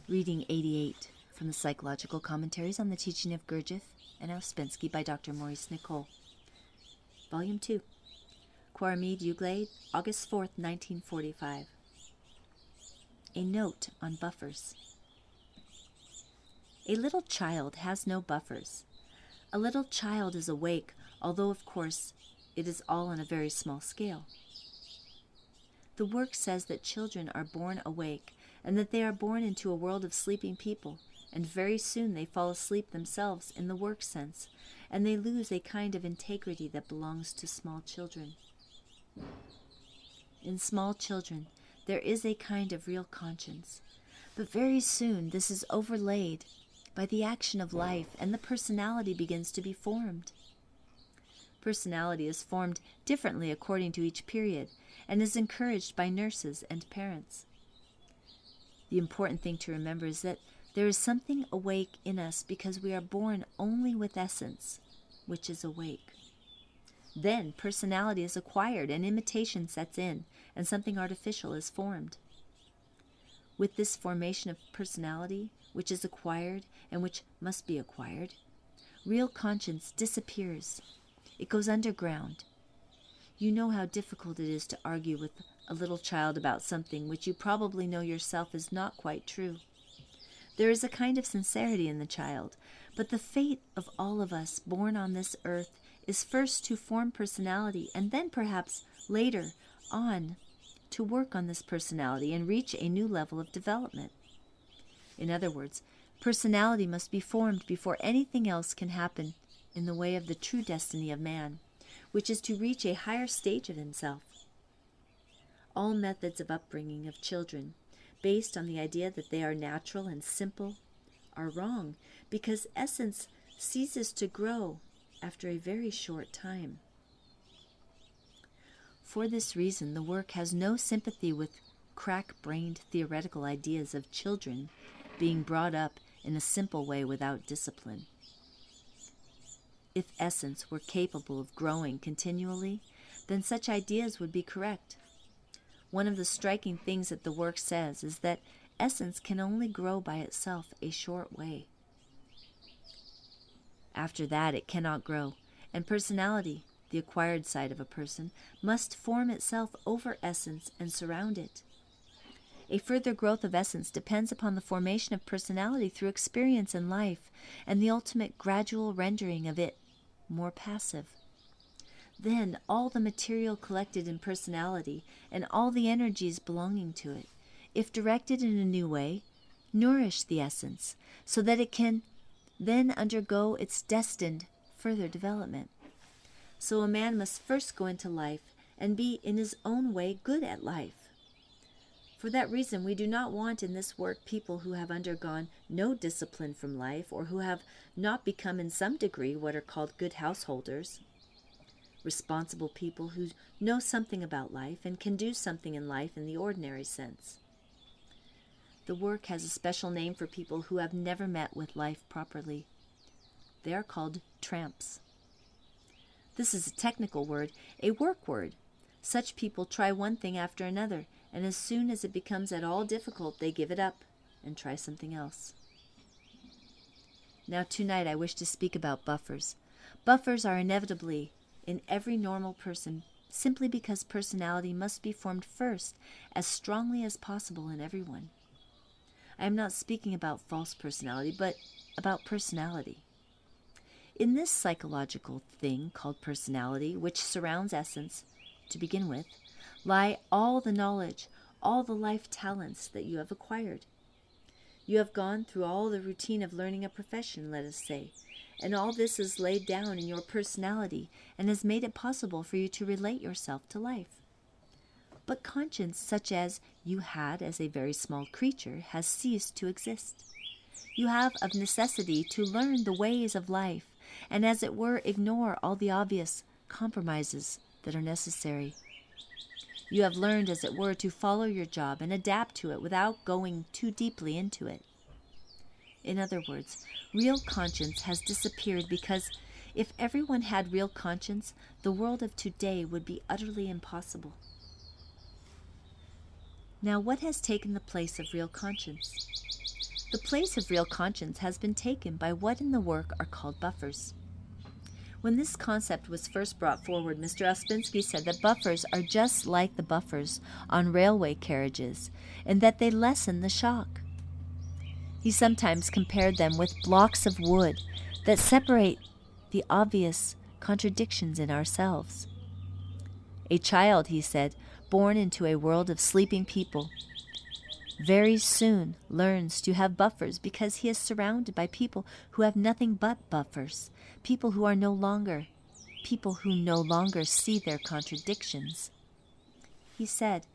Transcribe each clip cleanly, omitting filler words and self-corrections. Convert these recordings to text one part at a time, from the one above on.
Reading 88 from the Psychological Commentaries on the Teaching of Gurdjieff and Ouspensky by Dr. Maurice Nicoll. Volume 2. Quaramid Uglade, August 4th, 1945. A note on buffers. A little child has no buffers. A little child is awake, although, of course, it is all on a very small scale. The work says that children are born awake, and that they are born into a world of sleeping people, and very soon they fall asleep themselves in the work sense, and they lose a kind of integrity that belongs to small children. In small children, there is a kind of real conscience, but very soon this is overlaid by the action of life, and the personality begins to be formed. Personality is formed differently according to each period, and is encouraged by nurses and parents. The important thing to remember is that there is something awake in us because we are born only with essence, which is awake. Then personality is acquired and imitation sets in, and something artificial is formed. With this formation of personality, which is acquired and which must be acquired, real conscience disappears. It goes underground. You know how difficult it is to argue with a little child about something which you probably know yourself is not quite true. There is a kind of sincerity in the child, but the fate of all of us born on this earth is first to form personality, and then perhaps later on to work on this personality and reach a new level of development. In other words, personality must be formed before anything else can happen in the way of the true destiny of man, which is to reach a higher stage of himself. All methods of upbringing of children, based on the idea that they are natural and simple, are wrong, because essence ceases to grow after a very short time. For this reason, the work has no sympathy with crack-brained theoretical ideas of children being brought up in a simple way without discipline. If essence were capable of growing continually, then such ideas would be correct. One of the striking things that the work says is that essence can only grow by itself a short way. After that, it cannot grow, and personality, the acquired side of a person, must form itself over essence and surround it. A further growth of essence depends upon the formation of personality through experience in life, and the ultimate gradual rendering of it more passive. Then all the material collected in personality and all the energies belonging to it, if directed in a new way, nourish the essence so that it can then undergo its destined further development. So a man must first go into life and be in his own way good at life. For that reason, we do not want in this work people who have undergone no discipline from life, or who have not become in some degree what are called good householders. Responsible people who know something about life and can do something in life in the ordinary sense. The work has a special name for people who have never met with life properly. They are called tramps. This is a technical word, a work word. Such people try one thing after another, and as soon as it becomes at all difficult, they give it up and try something else. Now tonight I wish to speak about buffers. Buffers are inevitably in every normal person, simply because personality must be formed first as strongly as possible in everyone. I am not speaking about false personality, but about personality. In this psychological thing called personality, which surrounds essence, to begin with, lie all the knowledge, all the life talents that you have acquired. You have gone through all the routine of learning a profession, let us say, and all this is laid down in your personality and has made it possible for you to relate yourself to life. But conscience, such as you had as a very small creature, has ceased to exist. You have of necessity to learn the ways of life, and as it were ignore all the obvious compromises that are necessary. You have learned, as it were, to follow your job and adapt to it without going too deeply into it. In other words, real conscience has disappeared because if everyone had real conscience, the world of today would be utterly impossible. Now, what has taken the place of real conscience? The place of real conscience has been taken by what in the work are called buffers. When this concept was first brought forward, Mr. Ouspensky said that buffers are just like the buffers on railway carriages, and that they lessen the shock. He sometimes compared them with blocks of wood that separate the obvious contradictions in ourselves. A child, he said, born into a world of sleeping people, very soon learns to have buffers because he is surrounded by people who have nothing but buffers, people who no longer see their contradictions. He said,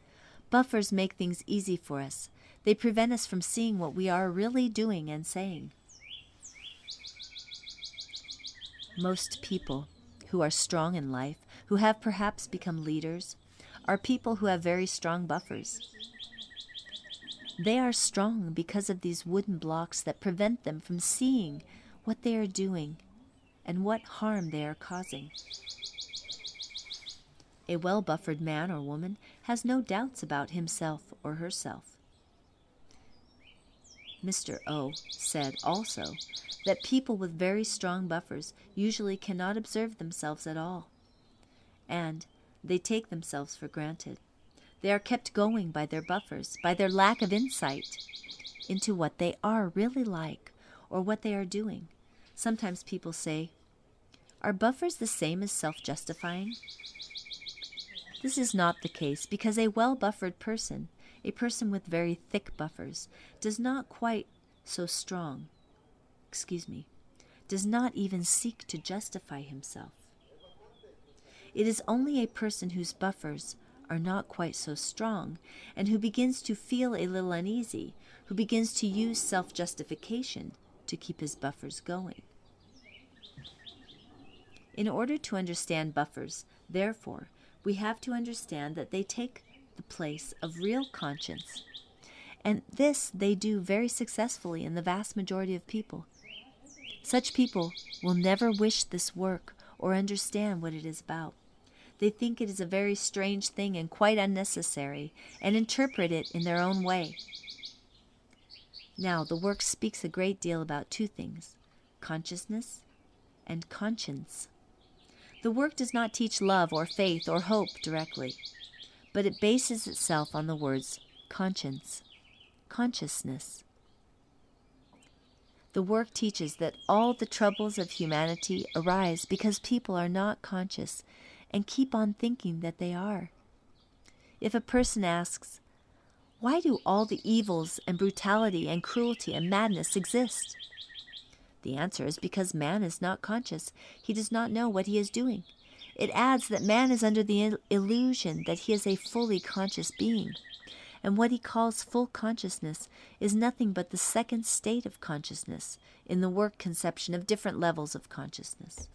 buffers make things easy for us. They prevent us from seeing what we are really doing and saying. Most people who are strong in life, who have perhaps become leaders, are people who have very strong buffers. They are strong because of these wooden blocks that prevent them from seeing what they are doing and what harm they are causing. A well-buffered man or woman has no doubts about himself or herself. Mr. O said also that people with very strong buffers usually cannot observe themselves at all, and they take themselves for granted. They are kept going by their buffers, by their lack of insight into what they are really like or what they are doing. Sometimes people say, are buffers the same as self-justifying? This is not the case because a well-buffered person, a person with very thick buffers, does not even seek to justify himself. It is only a person whose buffers are not quite so strong, and who begins to feel a little uneasy, who begins to use self-justification to keep his buffers going. In order to understand buffers, therefore, we have to understand that they take the place of real conscience, and this they do very successfully in the vast majority of people. Such people will never wish this work or understand what it is about. They think it is a very strange thing and quite unnecessary, and interpret it in their own way. Now, the work speaks a great deal about two things, consciousness and conscience. The work does not teach love or faith or hope directly, but it bases itself on the words conscience, consciousness. The work teaches that all the troubles of humanity arise because people are not conscious and keep on thinking that they are. If a person asks, why do all the evils and brutality and cruelty and madness exist? The answer is because man is not conscious. He does not know what he is doing. It adds that man is under the illusion that he is a fully conscious being, and what he calls full consciousness is nothing but the second state of consciousness in the work conception of different levels of consciousness.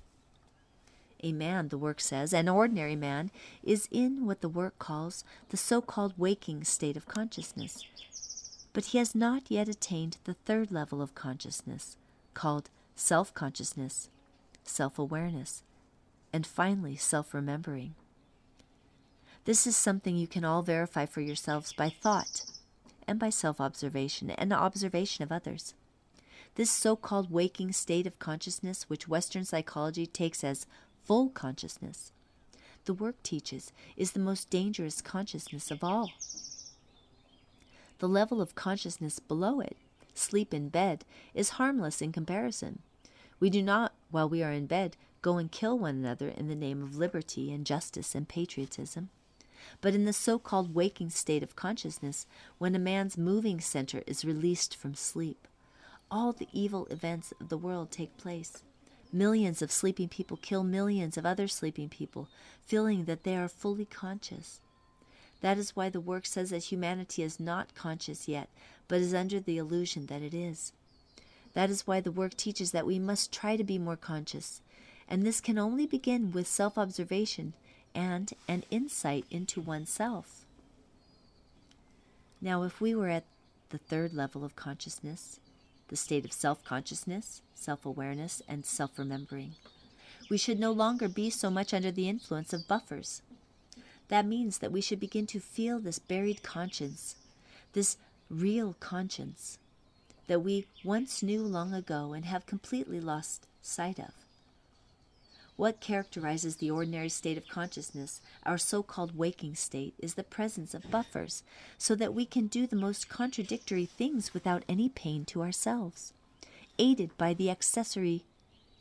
A man, the work says, an ordinary man, is in what the work calls the so-called waking state of consciousness, but he has not yet attained the third level of consciousness, called self-consciousness, self-awareness, and finally self-remembering. This is something you can all verify for yourselves by thought and by self-observation and the observation of others. This so-called waking state of consciousness, which Western psychology takes as full consciousness, the work teaches, is the most dangerous consciousness of all. The level of consciousness below it, sleep in bed, is harmless in comparison. We do not, while we are in bed, go and kill one another in the name of liberty and justice and patriotism. But in the so-called waking state of consciousness, when a man's moving center is released from sleep, all the evil events of the world take place. Millions of sleeping people kill millions of other sleeping people, feeling that they are fully conscious. That is why the work says that humanity is not conscious yet, but is under the illusion that it is. That is why the work teaches that we must try to be more conscious, and this can only begin with self-observation and an insight into oneself. Now, if we were at the third level of consciousness, the state of self-consciousness, self-awareness, and self-remembering, we should no longer be so much under the influence of buffers. That means that we should begin to feel this buried conscience, this real conscience, that we once knew long ago and have completely lost sight of. What characterizes the ordinary state of consciousness, our so-called waking state, is the presence of buffers, so that we can do the most contradictory things without any pain to ourselves, aided by the accessory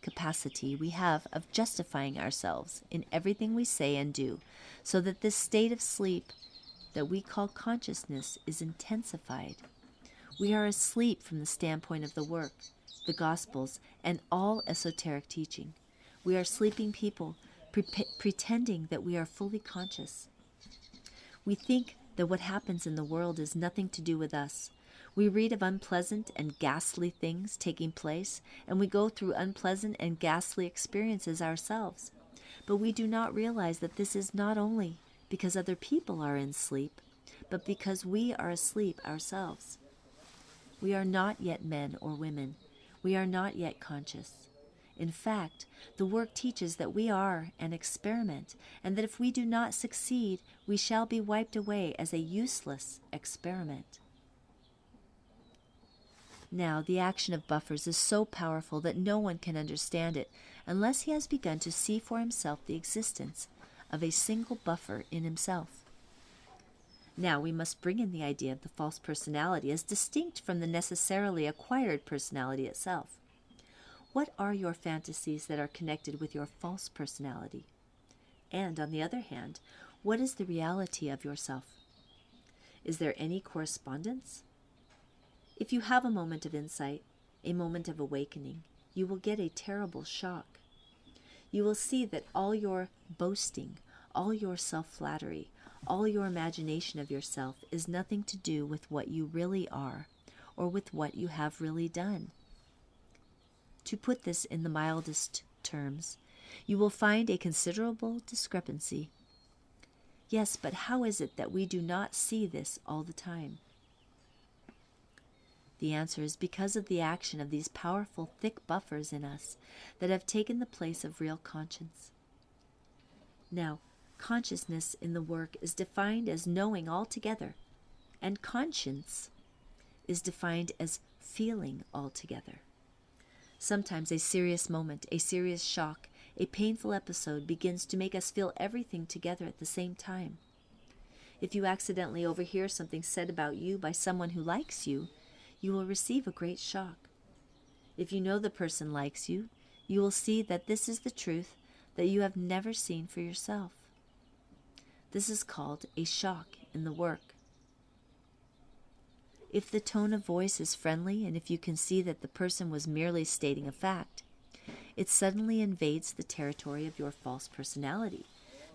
capacity we have of justifying ourselves in everything we say and do, so that this state of sleep that we call consciousness is intensified. We are asleep from the standpoint of the work, the Gospels, and all esoteric teaching. We are sleeping people, pretending that we are fully conscious. We think that what happens in the world is nothing to do with us. We read of unpleasant and ghastly things taking place, and we go through unpleasant and ghastly experiences ourselves. But we do not realize that this is not only because other people are in sleep, but because we are asleep ourselves. We are not yet men or women. We are not yet conscious. In fact, the work teaches that we are an experiment, and that if we do not succeed, we shall be wiped away as a useless experiment. Now, the action of buffers is so powerful that no one can understand it unless he has begun to see for himself the existence of a single buffer in himself. Now, we must bring in the idea of the false personality as distinct from the necessarily acquired personality itself. What are your fantasies that are connected with your false personality? And, on the other hand, what is the reality of yourself? Is there any correspondence? If you have a moment of insight, a moment of awakening, you will get a terrible shock. You will see that all your boasting, all your self-flattery, all your imagination of yourself is nothing to do with what you really are, or with what you have really done. To put this in the mildest terms, you will find a considerable discrepancy. Yes, but how is it that we do not see this all the time? The answer is because of the action of these powerful, thick buffers in us that have taken the place of real conscience. Now, consciousness in the work is defined as knowing altogether, and conscience is defined as feeling altogether. Sometimes a serious moment, a serious shock, a painful episode begins to make us feel everything together at the same time. If you accidentally overhear something said about you by someone who likes you, you will receive a great shock. If you know the person likes you, you will see that this is the truth that you have never seen for yourself. This is called a shock in the work. If the tone of voice is friendly, and if you can see that the person was merely stating a fact, it suddenly invades the territory of your false personality,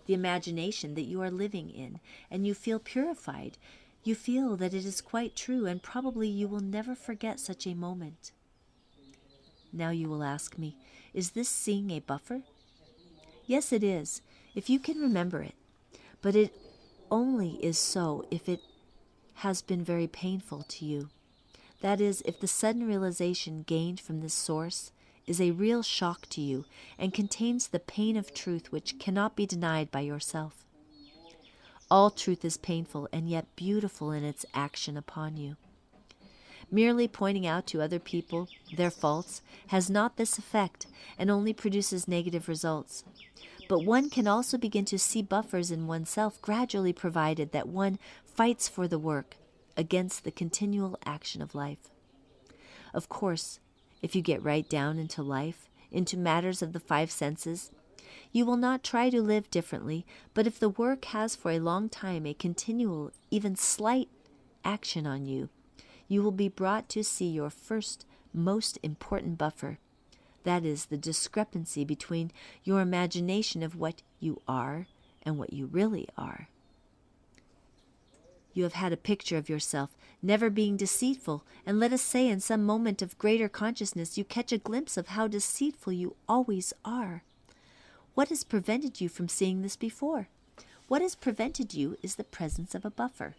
the imagination that you are living in, and you feel purified. You feel that it is quite true, and probably you will never forget such a moment. Now you will ask me, is this seeing a buffer? Yes, it is, if you can remember it. But it only is so if it has been very painful to you. That is, if the sudden realization gained from this source is a real shock to you and contains the pain of truth which cannot be denied by yourself. All truth is painful and yet beautiful in its action upon you. Merely pointing out to other people their faults has not this effect and only produces negative results. But one can also begin to see buffers in oneself gradually, provided that one fights for the work against the continual action of life. Of course, if you get right down into life, into matters of the five senses, you will not try to live differently, but if the work has for a long time a continual, even slight action on you, you will be brought to see your first, most important buffer. That is the discrepancy between your imagination of what you are and what you really are. You have had a picture of yourself never being deceitful, and let us say in some moment of greater consciousness you catch a glimpse of how deceitful you always are. What has prevented you from seeing this before? What has prevented you is the presence of a buffer.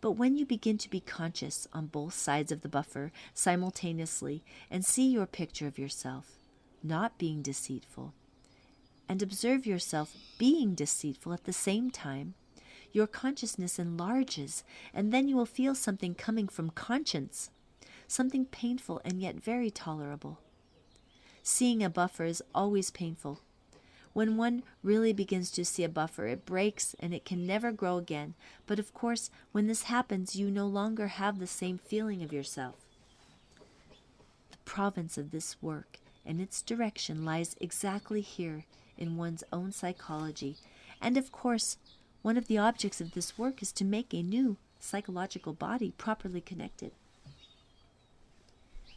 But when you begin to be conscious on both sides of the buffer simultaneously and see your picture of yourself not being deceitful, and observe yourself being deceitful at the same time, your consciousness enlarges, and then you will feel something coming from conscience. something painful and yet very tolerable. Seeing a buffer is always painful. When one really begins to see a buffer, it breaks and it can never grow again. But of course, when this happens, you no longer have the same feeling of yourself. The province of this work and its direction lies exactly here in one's own psychology. And of course, one of the objects of this work is to make a new psychological body properly connected.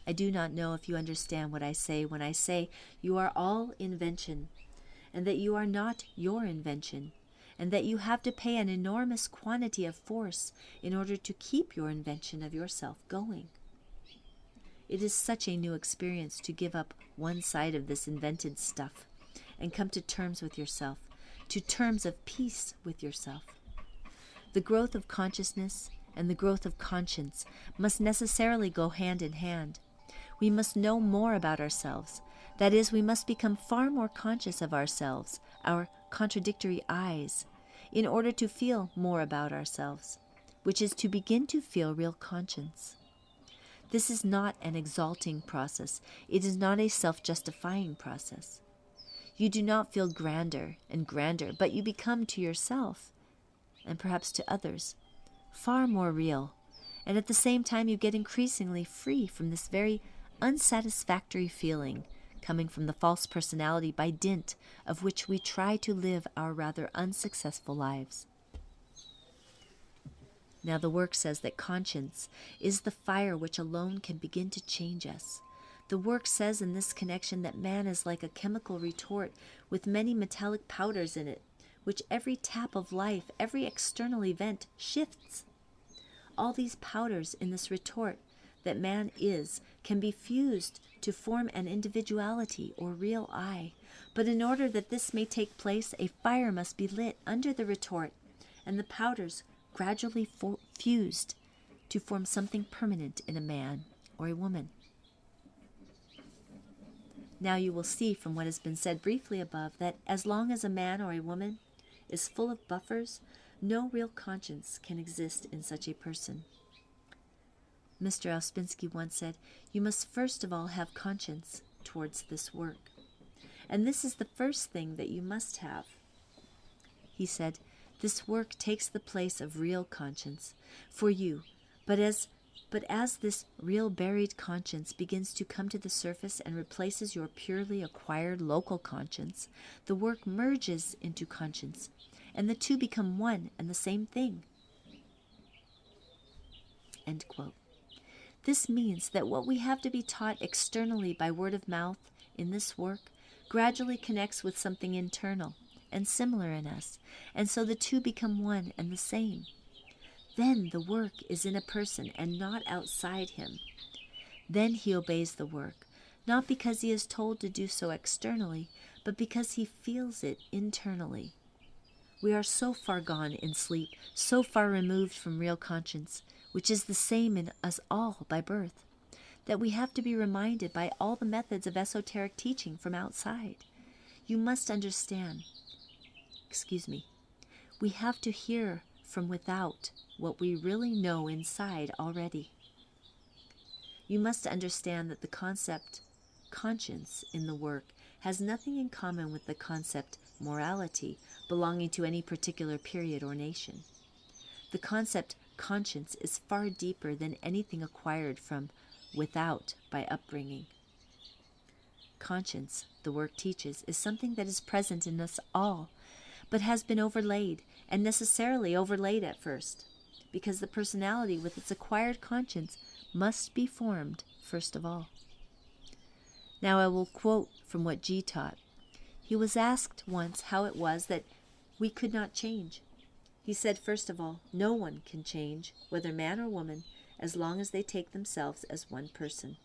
I do not know if you understand what I say when I say you are all invention, and that you are not your invention, and that you have to pay an enormous quantity of force in order to keep your invention of yourself going. It is such a new experience to give up one side of this invented stuff and come to terms with yourself, to terms of peace with yourself. The growth of consciousness and the growth of conscience must necessarily go hand in hand. We must know more about ourselves. That is, we must become far more conscious of ourselves, our contradictory eyes, in order to feel more about ourselves, which is to begin to feel real conscience. This is not an exalting process. It is not a self-justifying process. You do not feel grander and grander, but you become to yourself, and perhaps to others, far more real, and at the same time you get increasingly free from this very unsatisfactory feeling coming from the false personality by dint of which we try to live our rather unsuccessful lives. Now the work says that conscience is the fire which alone can begin to change us. The work says in this connection that man is like a chemical retort with many metallic powders in it, which every tap of life, every external event shifts. All these powders in this retort that man is can be fused to form an individuality or real I. But in order that this may take place, a fire must be lit under the retort, and the powders gradually fused to form something permanent in a man or a woman. Now you will see from what has been said briefly above that as long as a man or a woman is full of buffers, no real conscience can exist in such a person. Mr. Ouspensky once said, "You must first of all have conscience towards this work. And this is the first thing that you must have." He said, "This work takes the place of real conscience for you, but as this real buried conscience begins to come to the surface and replaces your purely acquired local conscience, the work merges into conscience, and the two become one and the same thing." End quote. This means that what we have to be taught externally by word of mouth in this work gradually connects with something internal and similar in us, and so the two become one and the same. Then the work is in a person and not outside him. Then he obeys the work, not because he is told to do so externally, but because he feels it internally. We are so far gone in sleep, so far removed from real conscience, which is the same in us all by birth, that we have to be reminded by all the methods of esoteric teaching from outside. You must understand, we have to hear from without what we really know inside already. You must understand that the concept conscience in the work has nothing in common with the concept morality belonging to any particular period or nation. The concept conscience is far deeper than anything acquired from without by upbringing. Conscience, the work teaches, is something that is present in us all, but has been overlaid, and necessarily overlaid at first, because the personality with its acquired conscience must be formed first of all. Now I will quote from what G taught. He was asked once how it was that we could not change. He said, first of all, no one can change, whether man or woman, as long as they take themselves as one person.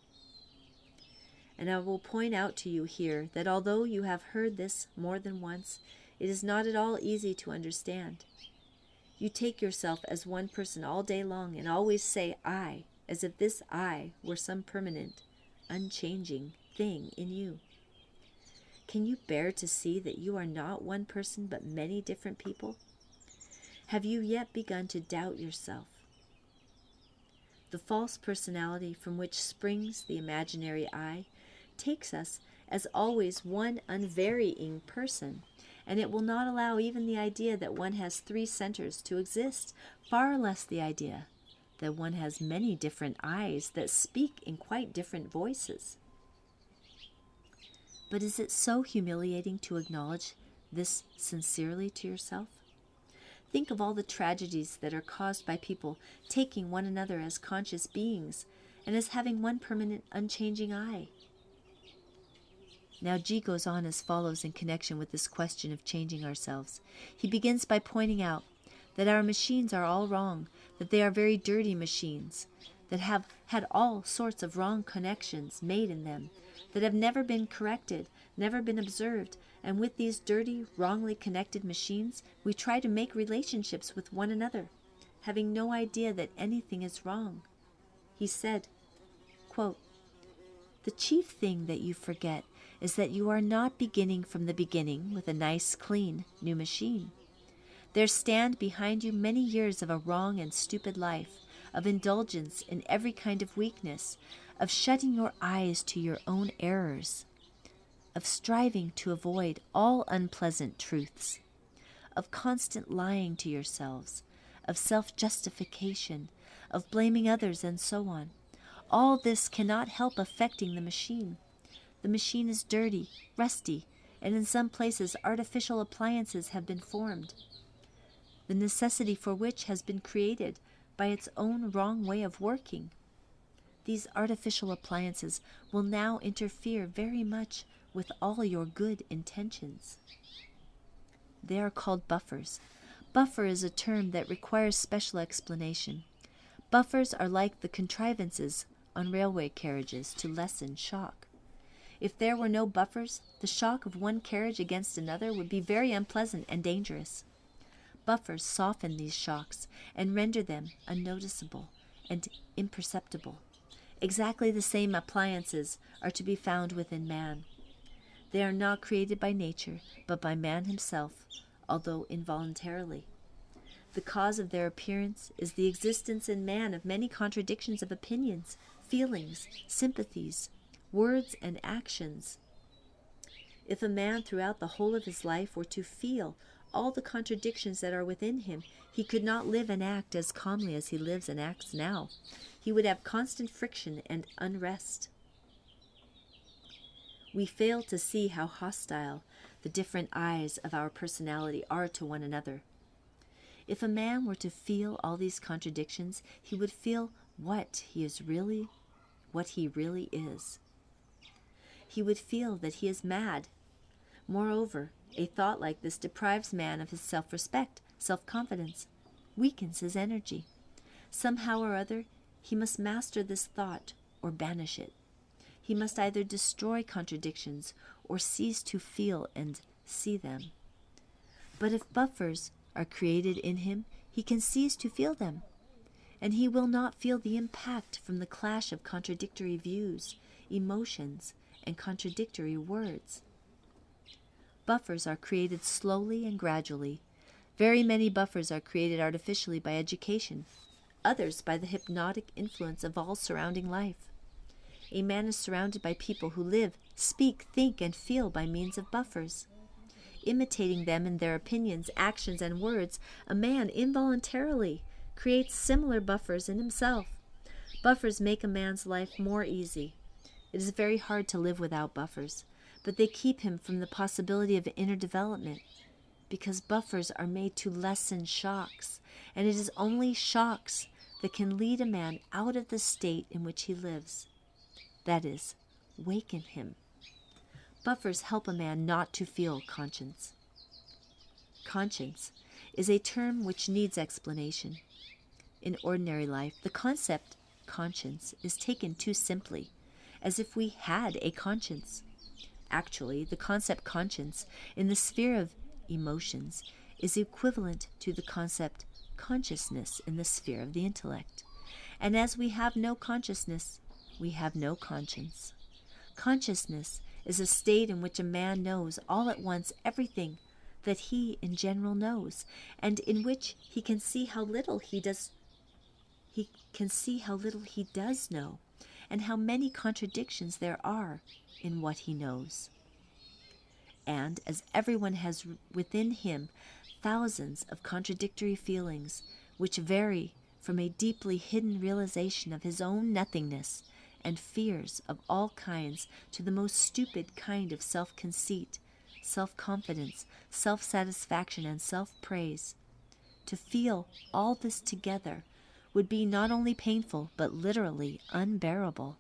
And I will point out to you here that although you have heard this more than once, it is not at all easy to understand. You take yourself as one person all day long and always say I, as if this I were some permanent, unchanging thing in you. Can you bear to see that you are not one person but many different people? Have you yet begun to doubt yourself? The false personality from which springs the imaginary I takes us as always one unvarying person, and it will not allow even the idea that one has three centers to exist, far less the idea that one has many different eyes that speak in quite different voices. But is it so humiliating to acknowledge this sincerely to yourself? Think of all the tragedies that are caused by people taking one another as conscious beings and as having one permanent, unchanging I. Now G goes on as follows in connection with this question of changing ourselves. He begins by pointing out that our machines are all wrong, that they are very dirty machines, that have had all sorts of wrong connections made in them, that have never been corrected, never been observed, and with these dirty, wrongly connected machines, we try to make relationships with one another, having no idea that anything is wrong. He said, quote, "The chief thing that you forget is that you are not beginning from the beginning with a nice, clean, new machine. There stand behind you many years of a wrong and stupid life, of indulgence in every kind of weakness, of shutting your eyes to your own errors, of striving to avoid all unpleasant truths, of constant lying to yourselves, of self-justification, of blaming others, and so on. All this cannot help affecting the machine. The machine is dirty, rusty, and in some places artificial appliances have been formed, the necessity for which has been created by its own wrong way of working. These artificial appliances will now interfere very much with all your good intentions. They are called buffers. Buffer is a term that requires special explanation. Buffers are like the contrivances on railway carriages to lessen shock. If there were no buffers, the shock of one carriage against another would be very unpleasant and dangerous. Buffers soften these shocks and render them unnoticeable and imperceptible. Exactly the same appliances are to be found within man. They are not created by nature, but by man himself, although involuntarily. The cause of their appearance is the existence in man of many contradictions of opinions, feelings, sympathies, words, and actions. If a man throughout the whole of his life were to feel all the contradictions that are within him, he could not live and act as calmly as he lives and acts now. He would have constant friction and unrest. We fail to see how hostile the different eyes of our personality are to one another. If a man were to feel all these contradictions, he would feel what he really is. He would feel that he is mad. Moreover, a thought like this deprives man of his self-respect, self-confidence, weakens his energy. Somehow or other, he must master this thought or banish it. He must either destroy contradictions or cease to feel and see them. But if buffers are created in him, he can cease to feel them, and he will not feel the impact from the clash of contradictory views, emotions, and contradictory words. Buffers are created slowly and gradually. Very many buffers are created artificially by education, others by the hypnotic influence of all surrounding life. A man is surrounded by people who live, speak, think, and feel by means of buffers. Imitating them in their opinions, actions, and words, a man involuntarily creates similar buffers in himself. Buffers make a man's life more easy. It is very hard to live without buffers, but they keep him from the possibility of inner development, because buffers are made to lessen shocks, and it is only shocks that can lead a man out of the state in which he lives. That is, waken him. Buffers help a man not to feel conscience. Conscience is a term which needs explanation. In ordinary life, the concept conscience is taken too simply, as if we had a conscience. Actually, the concept conscience in the sphere of emotions is equivalent to the concept consciousness in the sphere of the intellect. And as we have no consciousness, we have no conscience. Consciousness is a state in which a man knows all at once everything that he in general knows, and in which he can see how little he he can see how little he does know, and how many contradictions there are in what he knows. And as everyone has within him thousands of contradictory feelings, which vary from a deeply hidden realization of his own nothingness and fears of all kinds to the most stupid kind of self-conceit, self-confidence, self-satisfaction, and self-praise, to feel all this together would be not only painful but literally unbearable.